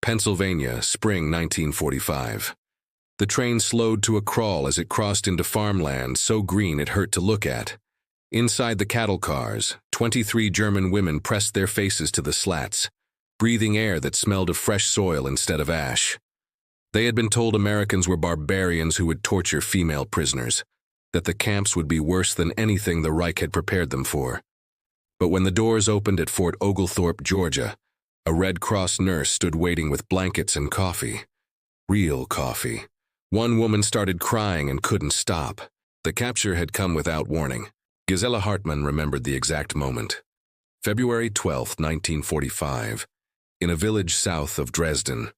Pennsylvania, spring 1945. The train slowed to a crawl as it crossed into farmland so green it hurt to look at. Inside the cattle cars, 23 German women pressed their faces to the slats, breathing air that smelled of fresh soil instead of ash. They had been told Americans were barbarians who would torture female prisoners, that the camps would be worse than anything the Reich had prepared them for. But when the doors opened at Fort Oglethorpe, Georgia, a Red Cross nurse stood waiting with blankets and coffee. Real coffee. One woman started crying and couldn't stop. The capture had come without warning. Gisela Hartmann remembered the exact moment. February 12, 1945, in a village south of Dresden.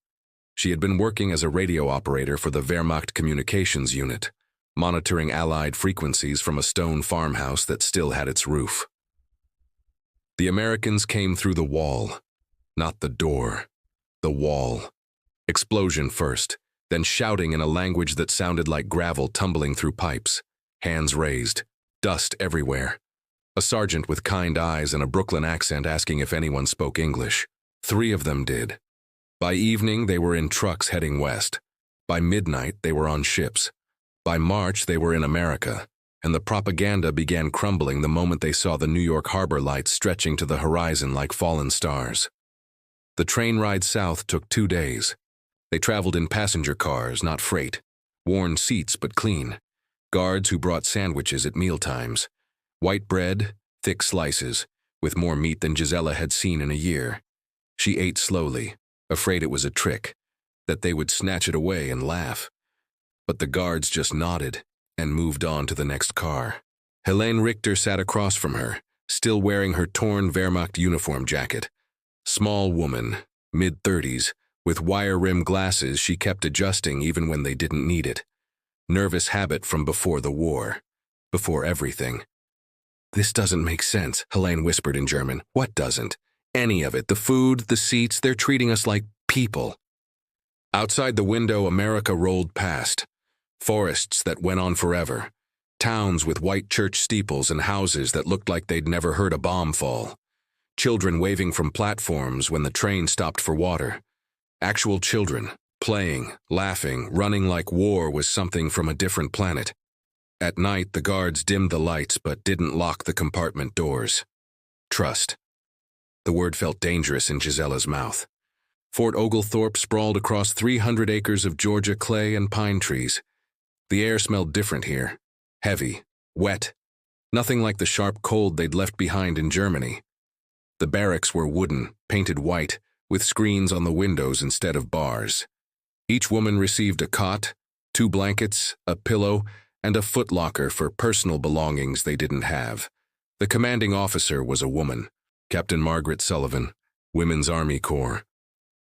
She had been working as a radio operator for the Wehrmacht communications unit, monitoring Allied frequencies from a stone farmhouse that still had its roof. The Americans came through the wall. Not the door. The wall. Explosion first, then shouting in a language that sounded like gravel tumbling through pipes. Hands raised. Dust everywhere. A sergeant with kind eyes and a Brooklyn accent asking if anyone spoke English. 3 of them did. By evening, they were in trucks heading west. By midnight, they were on ships. By March, they were in America, and the propaganda began crumbling the moment they saw the New York harbor lights stretching to the horizon like fallen stars. The train ride south took 2 days. They traveled in passenger cars, not freight. Worn seats, but clean. Guards who brought sandwiches at mealtimes. White bread, thick slices, with more meat than Gisela had seen in a year. She ate slowly, afraid it was a trick, that they would snatch it away and laugh. But the guards just nodded and moved on to the next car. Helene Richter sat across from her, still wearing her torn Wehrmacht uniform jacket. Small woman, mid-30s, with wire-rimmed glasses she kept adjusting even when they didn't need it. Nervous habit from before the war. Before everything. "This doesn't make sense," Helene whispered in German. "What doesn't? Any of it. The food, the seats, they're treating us like people." Outside the window, America rolled past. Forests that went on forever. Towns with white church steeples and houses that looked like they'd never heard a bomb fall. Children waving from platforms when the train stopped for water. Actual children, playing, laughing, running like war was something from a different planet. At night, the guards dimmed the lights but didn't lock the compartment doors. Trust. The word felt dangerous in Gisela's mouth. Fort Oglethorpe sprawled across 300 acres of Georgia clay and pine trees. The air smelled different here. Heavy, wet. Nothing like the sharp cold they'd left behind in Germany. The barracks were wooden, painted white, with screens on the windows instead of bars. Each woman received a cot, 2 blankets, a pillow, and a footlocker for personal belongings they didn't have. The commanding officer was a woman, Captain Margaret Sullivan, Women's Army Corps.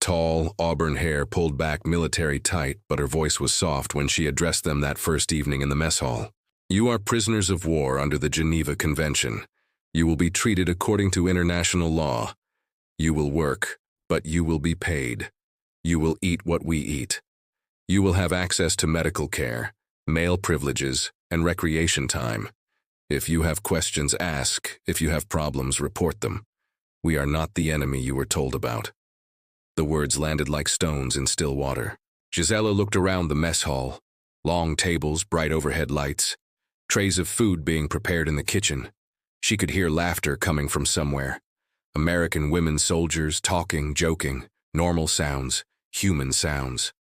Tall, auburn hair pulled back military tight, but her voice was soft when she addressed them that first evening in the mess hall. "You are prisoners of war under the Geneva Convention. You will be treated according to international law. You will work, but you will be paid. You will eat what we eat. You will have access to medical care, male privileges, and recreation time. If you have questions, ask. If you have problems, report them. We are not the enemy you were told about." The words landed like stones in still water. Gisela looked around the mess hall. Long tables, bright overhead lights, trays of food being prepared in the kitchen. She could hear laughter coming from somewhere. American women soldiers talking, joking, normal sounds, human sounds.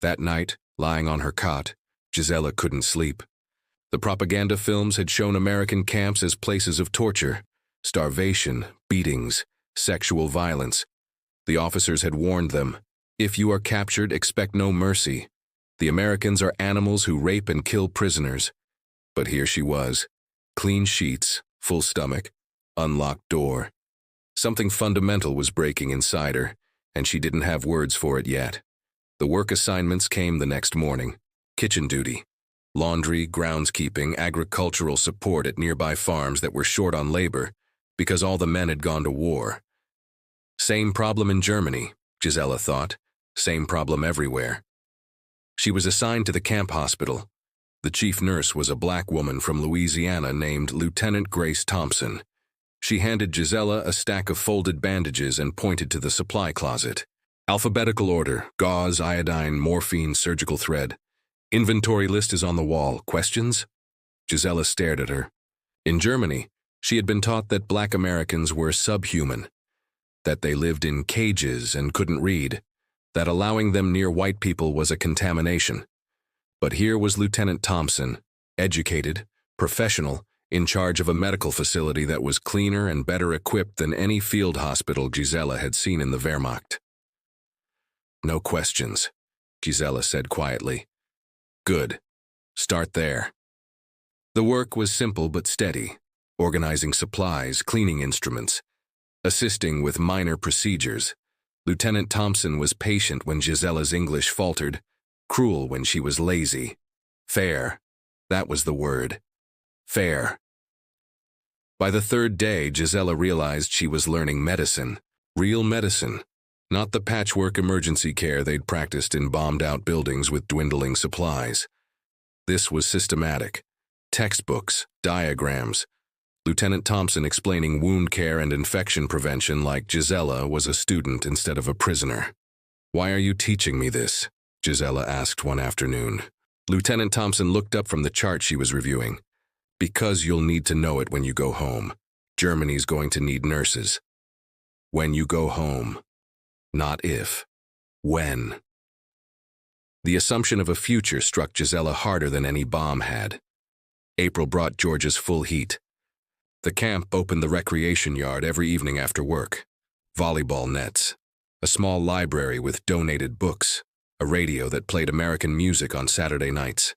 That night, lying on her cot, Gisela couldn't sleep. The propaganda films had shown American camps as places of torture, starvation, beatings, sexual violence. The officers had warned them, "If you are captured, expect no mercy. The Americans are animals who rape and kill prisoners." But here she was, clean sheets, full stomach, unlocked door. Something fundamental was breaking inside her, and she didn't have words for it yet. The work assignments came the next morning. Kitchen duty, laundry, groundskeeping, agricultural support at nearby farms that were short on labor because all the men had gone to war. Same problem in Germany, Gisela thought. Same problem everywhere. She was assigned to the camp hospital. The chief nurse was a black woman from Louisiana named Lieutenant Grace Thompson. She handed Gisela a stack of folded bandages and pointed to the supply closet. Alphabetical order: gauze, iodine, morphine, surgical thread. Inventory list is on the wall. Questions? Gisela stared at her. In Germany, she had been taught that black Americans were subhuman, that they lived in cages and couldn't read, that allowing them near white people was a contamination. But here was Lieutenant Thompson, educated, professional, in charge of a medical facility that was cleaner and better equipped than any field hospital Gisela had seen in the Wehrmacht. No questions, Gisela said quietly. Good. Start there. The work was simple but steady, organizing supplies, cleaning instruments, assisting with minor procedures. Lieutenant Thompson was patient when Gisela's English faltered, cruel when she was lazy. Fair. That was the word. Fair. By the third day, Gisela realized she was learning medicine. Real medicine. Not the patchwork emergency care they'd practiced in bombed-out buildings with dwindling supplies. This was systematic. Textbooks, diagrams. Lieutenant Thompson explaining wound care and infection prevention like Gisela was a student instead of a prisoner. "Why are you teaching me this?" Gisela asked one afternoon. Lieutenant Thompson looked up from the chart she was reviewing. "Because you'll need to know it when you go home. Germany's going to need nurses. When you go home. Not if. When." The assumption of a future struck Gisela harder than any bomb had. April brought Georgia's full heat. The camp opened the recreation yard every evening after work. Volleyball nets. A small library with donated books. A radio that played American music on Saturday nights.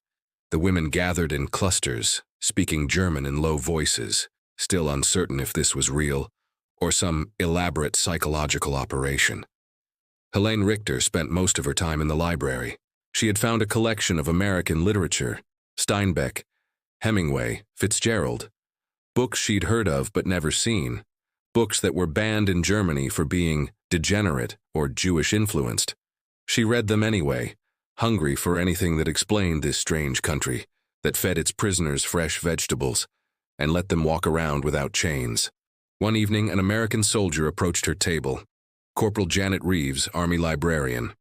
The women gathered in clusters, speaking German in low voices, still uncertain if this was real or some elaborate psychological operation. Helene Richter spent most of her time in the library. She had found a collection of American literature, Steinbeck, Hemingway, Fitzgerald, books she'd heard of but never seen, books that were banned in Germany for being degenerate or Jewish-influenced. She read them anyway, hungry for anything that explained this strange country, that fed its prisoners fresh vegetables, and let them walk around without chains. One evening, an American soldier approached her table. Corporal Janet Reeves, Army librarian.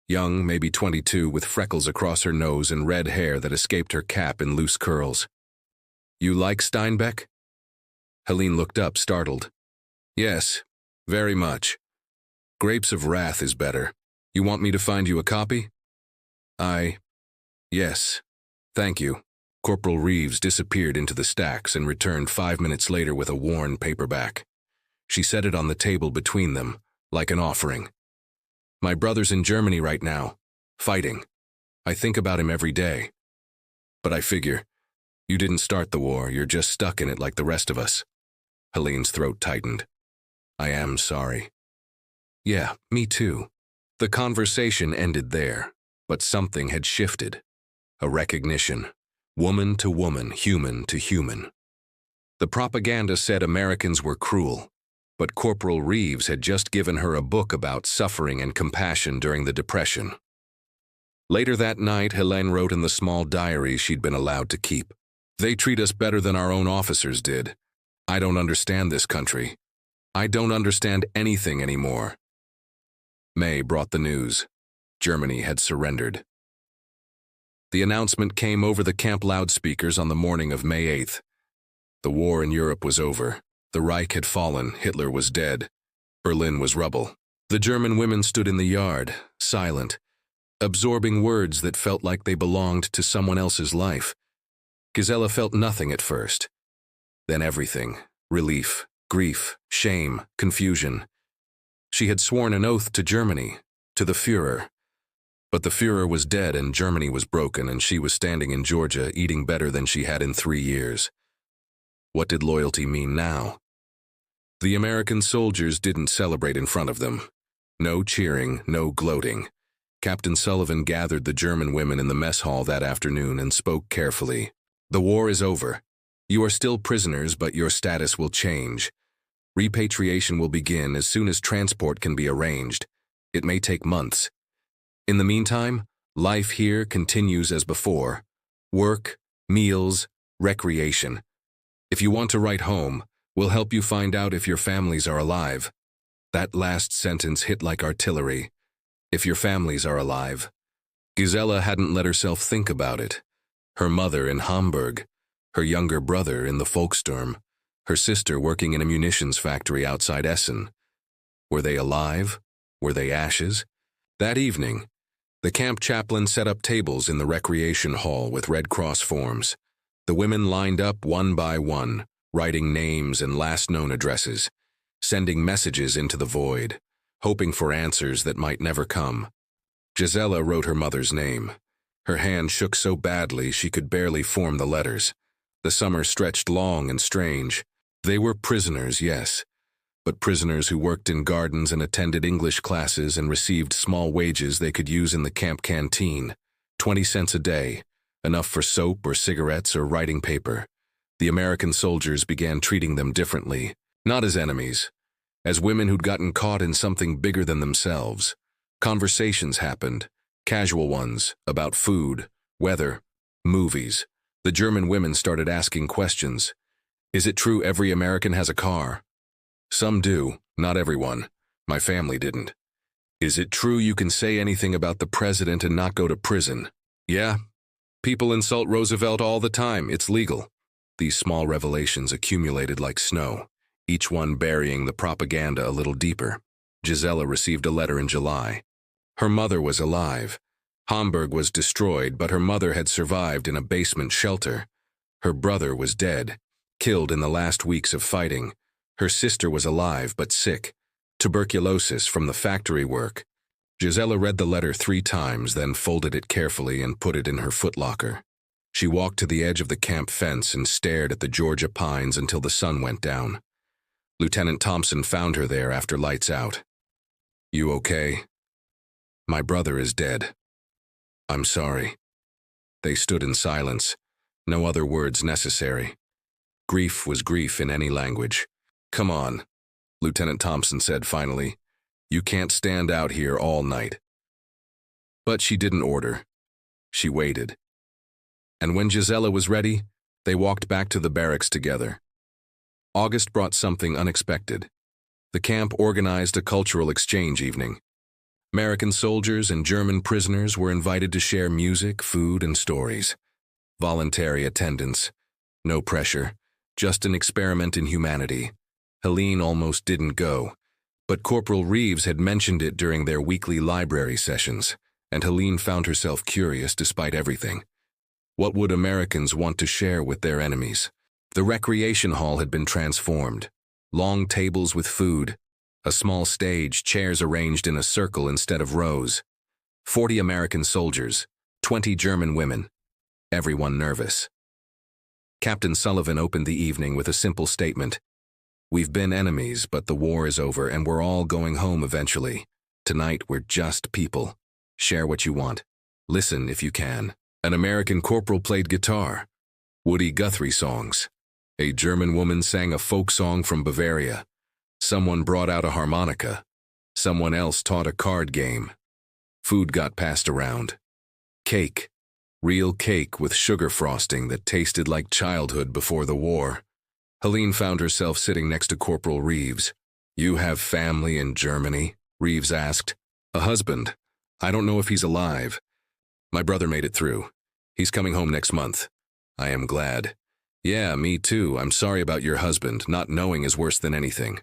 Young, maybe 22, with freckles across her nose and red hair that escaped her cap in loose curls. "You like Steinbeck?" Helene looked up, startled. "Yes, very much. Grapes of Wrath is better. You want me to find you a copy?" Yes. Thank you." Corporal Reeves disappeared into the stacks and returned 5 minutes later with a worn paperback. She set it on the table between them, like an offering. "My brother's in Germany right now, fighting. I think about him every day. But I figure, you didn't start the war, you're just stuck in it like the rest of us." Helene's throat tightened. "I am sorry." "Yeah, me too." The conversation ended there, but something had shifted. A recognition. Woman to woman, human to human. The propaganda said Americans were cruel, but Corporal Reeves had just given her a book about suffering and compassion during the Depression. Later that night, Helene wrote in the small diary she'd been allowed to keep. "They treat us better than our own officers did. I don't understand this country. I don't understand anything anymore." May brought the news. Germany had surrendered. The announcement came over the camp loudspeakers on the morning of May 8th. The war in Europe was over. The Reich had fallen, Hitler was dead. Berlin was rubble. The German women stood in the yard, silent, absorbing words that felt like they belonged to someone else's life. Gisela felt nothing at first. Then everything: relief, grief, shame, confusion. She had sworn an oath to Germany, to the Führer. But the Führer was dead and Germany was broken, and she was standing in Georgia eating better than she had in 3 years. What did loyalty mean now? The American soldiers didn't celebrate in front of them. No cheering, no gloating. Captain Sullivan gathered the German women in the mess hall that afternoon and spoke carefully. "The war is over. You are still prisoners, but your status will change. Repatriation will begin as soon as transport can be arranged. It may take months. In the meantime, life here continues as before. Work, meals, recreation. If you want to write home, we'll help you find out if your families are alive." That last sentence hit like artillery. If your families are alive. Gisela hadn't let herself think about it. Her mother in Hamburg, her younger brother in the Volkssturm, her sister working in a munitions factory outside Essen. Were they alive? Were they ashes? That evening, the camp chaplain set up tables in the recreation hall with Red Cross forms. The women lined up one by one, writing names and last known addresses, sending messages into the void, hoping for answers that might never come. Gisela wrote her mother's name. Her hand shook so badly she could barely form the letters. The summer stretched long and strange. They were prisoners, yes, but prisoners who worked in gardens and attended English classes and received small wages they could use in the camp canteen. 20 cents a day, enough for soap or cigarettes or writing paper. The American soldiers began treating them differently, not as enemies, as women who'd gotten caught in something bigger than themselves. Conversations happened, casual ones, about food, weather, movies. The German women started asking questions. Is it true every American has a car? Some do, not everyone. My family didn't. Is it true you can say anything about the president and not go to prison? Yeah. People insult Roosevelt all the time, it's legal. These small revelations accumulated like snow, each one burying the propaganda a little deeper. Gisela received a letter in July. Her mother was alive. Hamburg was destroyed, but her mother had survived in a basement shelter. Her brother was dead, killed in the last weeks of fighting. Her sister was alive but sick, tuberculosis from the factory work. Gisela read the letter 3 times, then folded it carefully and put it in her footlocker. She walked to the edge of the camp fence and stared at the Georgia pines until the sun went down. Lieutenant Thompson found her there after lights out. You okay? My brother is dead. I'm sorry. They stood in silence, no other words necessary. Grief was grief in any language. Come on, Lieutenant Thompson said finally. You can't stand out here all night. But she didn't order. She waited. And when Gisela was ready, they walked back to the barracks together. August brought something unexpected. The camp organized a cultural exchange evening. American soldiers and German prisoners were invited to share music, food, and stories. Voluntary attendance. No pressure. Just an experiment in humanity. Helene almost didn't go, but Corporal Reeves had mentioned it during their weekly library sessions, and Helene found herself curious despite everything. What would Americans want to share with their enemies? The recreation hall had been transformed. Long tables with food, a small stage, chairs arranged in a circle instead of rows. 40 American soldiers, 20 German women. Everyone nervous. Captain Sullivan opened the evening with a simple statement. We've been enemies, but the war is over and we're all going home eventually. Tonight we're just people. Share what you want. Listen if you can. An American corporal played guitar. Woody Guthrie songs. A German woman sang a folk song from Bavaria. Someone brought out a harmonica. Someone else taught a card game. Food got passed around. Cake. Real cake with sugar frosting that tasted like childhood before the war. Helene found herself sitting next to Corporal Reeves. You have family in Germany? Reeves asked. A husband. I don't know if he's alive. My brother made it through. He's coming home next month. I am glad. Yeah, me too. I'm sorry about your husband. Not knowing is worse than anything.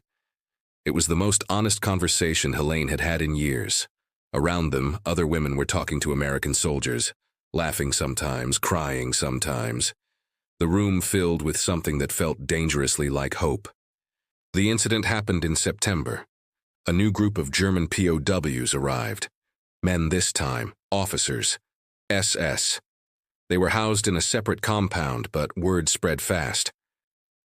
It was the most honest conversation Helene had had in years. Around them, other women were talking to American soldiers, laughing sometimes, crying sometimes. The room filled with something that felt dangerously like hope. The incident happened in September. A new group of German POWs arrived. Men this time, officers, SS. They were housed in a separate compound, but word spread fast.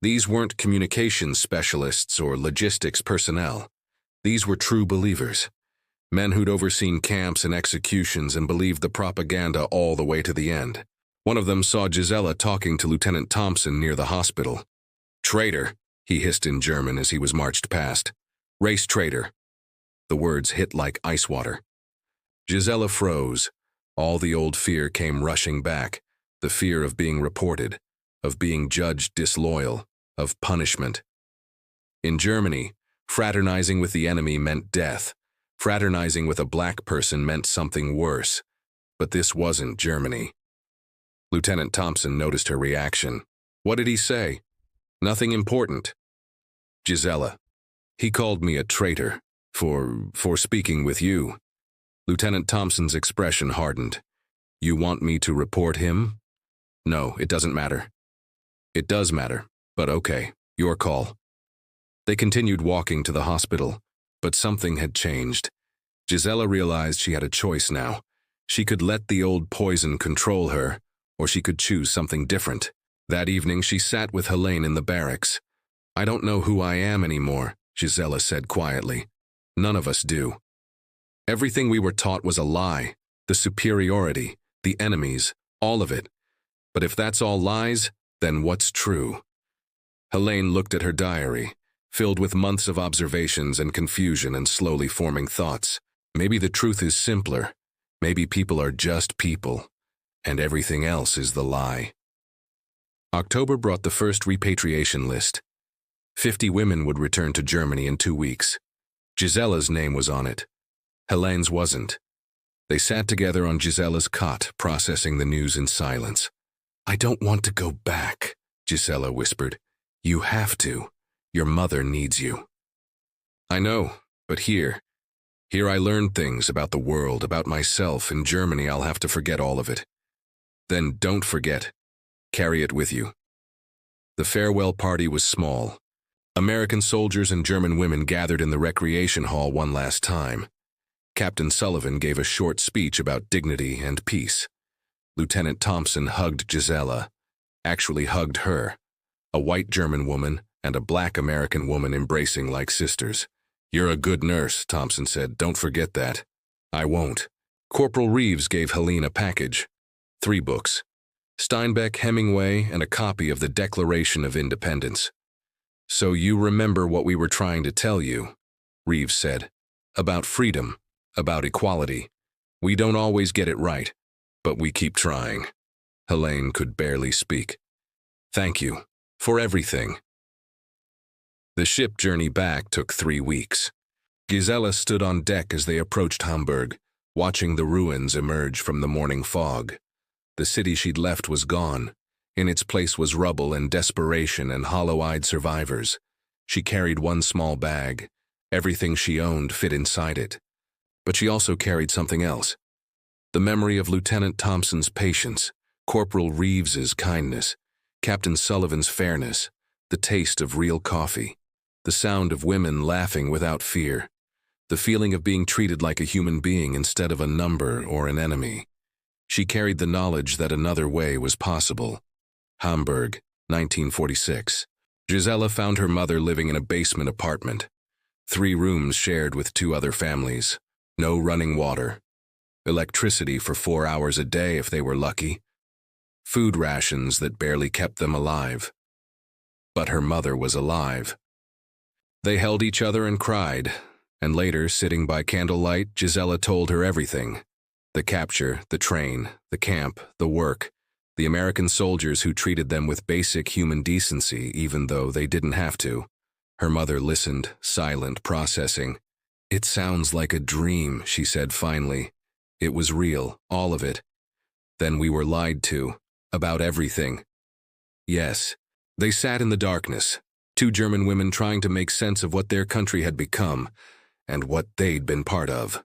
These weren't communications specialists or logistics personnel. These were true believers. Men who'd overseen camps and executions and believed the propaganda all the way to the end. One of them saw Gisela talking to Lieutenant Thompson near the hospital. Traitor, he hissed in German as he was marched past. Race traitor. The words hit like ice water. Gisela froze. All the old fear came rushing back. The fear of being reported, of being judged disloyal, of punishment. In Germany, fraternizing with the enemy meant death. Fraternizing with a black person meant something worse, but this wasn't Germany. Lieutenant Thompson noticed her reaction. What did he say? Nothing important. Gisela. He called me a traitor for speaking with you. Lieutenant Thompson's expression hardened. You want me to report him? No, it doesn't matter. It does matter, but okay, your call. They continued walking to the hospital, but something had changed. Gisela realized she had a choice now. She could let the old poison control her, or she could choose something different. That evening she sat with Helene in the barracks. I don't know who I am anymore, Gisela said quietly. None of us do. Everything we were taught was a lie, the superiority, the enemies, all of it. But if that's all lies, then what's true? Helene looked at her diary, filled with months of observations and confusion and slowly forming thoughts. Maybe the truth is simpler. Maybe people are just people, and everything else is the lie. October brought the first repatriation list. 50 women would return to Germany in 2 weeks. Gisela's name was on it. Helene's wasn't. They sat together on Gisela's cot, processing the news in silence. I don't want to go back, Gisela whispered. You have to. Your mother needs you. I know, but here I learned things about the world, about myself. In Germany, I'll have to forget all of it. Then don't forget. Carry it with you. The farewell party was small. American soldiers and German women gathered in the recreation hall one last time. Captain Sullivan gave a short speech about dignity and peace. Lieutenant Thompson hugged Gisela, actually hugged her, a white German woman and a black American woman embracing like sisters. You're a good nurse, Thompson said. Don't forget that. I won't. Corporal Reeves gave Helene a package. 3 books. Steinbeck, Hemingway, and a copy of the Declaration of Independence. So you remember what we were trying to tell you, Reeves said. About freedom, about equality. We don't always get it right, but we keep trying. Helene could barely speak. Thank you for everything. The ship journey back took 3 weeks. Gisela stood on deck as they approached Hamburg, watching the ruins emerge from the morning fog. The city she'd left was gone. In its place was rubble and desperation and hollow-eyed survivors. She carried one small bag. Everything she owned fit inside it. But she also carried something else. The memory of Lieutenant Thompson's patience, Corporal Reeves's kindness, Captain Sullivan's fairness, the taste of real coffee, the sound of women laughing without fear, the feeling of being treated like a human being instead of a number or an enemy. She carried the knowledge that another way was possible. Hamburg, 1946. Gisela found her mother living in a basement apartment. 3 rooms shared with 2 other families. No running water. Electricity for 4 hours a day if they were lucky. Food rations that barely kept them alive. But her mother was alive. They held each other and cried, and later, sitting by candlelight, Gisela told her everything. The capture, the train, the camp, the work, the American soldiers who treated them with basic human decency even though they didn't have to. Her mother listened, silent, processing. It sounds like a dream, she said finally. It was real, all of it. Then we were lied to, about everything. Yes. They sat in the darkness, 2 German women trying to make sense of what their country had become and what they'd been part of.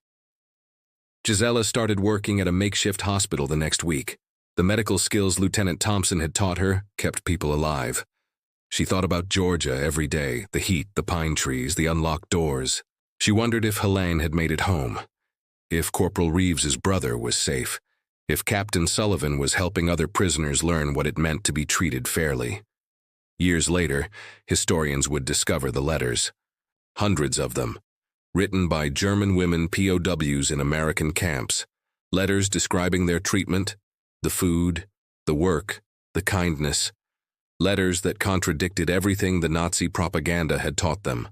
Gisela started working at a makeshift hospital the next week. The medical skills Lieutenant Thompson had taught her kept people alive. She thought about Georgia every day, the heat, the pine trees, the unlocked doors. She wondered if Helene had made it home, if Corporal Reeves's brother was safe, if Captain Sullivan was helping other prisoners learn what it meant to be treated fairly. Years later, historians would discover the letters. Hundreds of them, written by German women POWs in American camps. Letters describing their treatment, the food, the work, the kindness. Letters that contradicted everything the Nazi propaganda had taught them.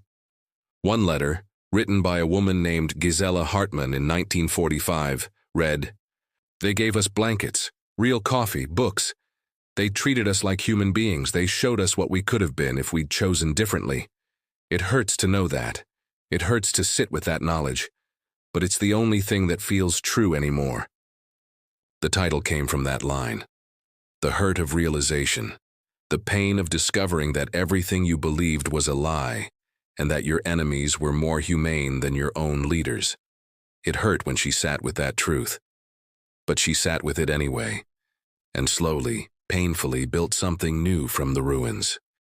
One letter, written by a woman named Gisela Hartmann in 1945, read, They gave us blankets, real coffee, books. They treated us like human beings. They showed us what we could have been if we'd chosen differently. It hurts to know that. It hurts to sit with that knowledge. but it's the only thing that feels true anymore. The title came from that line. The hurt of realization, the pain of discovering that everything you believed was a lie, and that your enemies were more humane than your own leaders. It hurt when she sat with that truth. But she sat with it anyway, and slowly, painfully built something new from the ruins.